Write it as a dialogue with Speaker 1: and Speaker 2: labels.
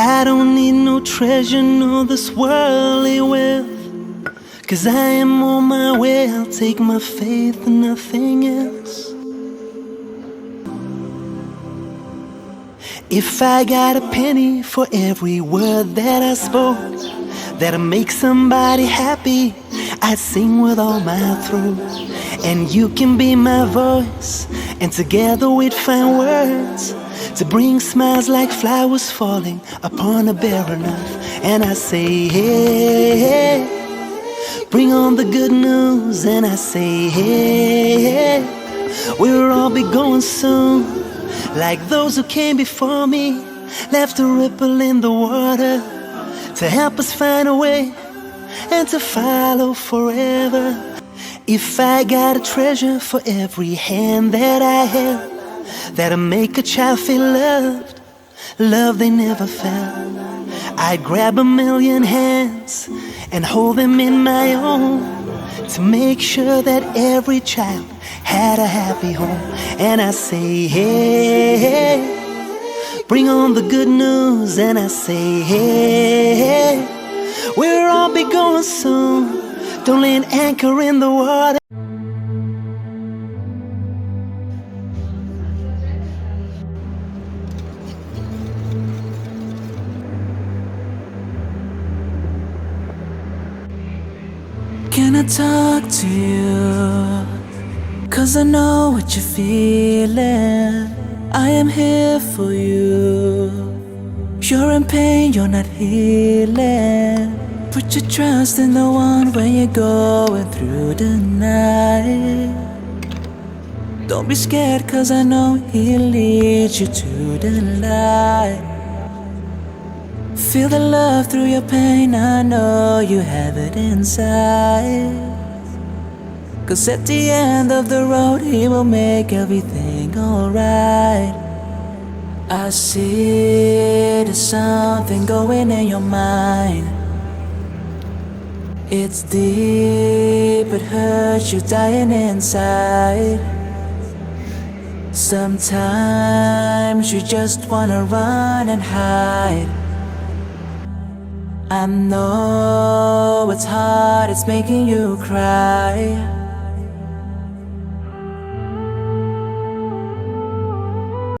Speaker 1: I don't need no treasure, no this worldly wealth, 'cause I am on my way, I'll take my faith and nothing else. If I got a penny for every word that I spoke that'll make somebody happy, I'd sing with all my throat. And you can be my voice, and together we'd find words to bring smiles like flowers falling upon a barren earth. And I say, hey, hey, bring on the good news. And I say, hey, hey, we'll all be going soon, like those who came before me, left a ripple in the water to help us find a way and to follow forever. If I got a treasure for every hand that I held, that'll make a child feel loved, love they never felt, I'd grab a million hands and hold them in my own to make sure that every child had a happy home. And I say, hey, hey, bring on the good news. And I say, hey, hey, we'll all be going soon, don't lay an anchor in the water.
Speaker 2: Can I talk to you? 'Cause I know what you're feeling. I am here for you. You're in pain, you're not healing. Put your trust in the one when you're going through the night. Don't be scared, 'cause I know he'll lead you to the light. Feel the love through your pain, I know you have it inside. 'Cause at the end of the road, he will make everything alright. I see there's something going in your mind. It's deep, it hurts you dying inside. Sometimes you just wanna run and hide. I know it's hard, it's making you cry.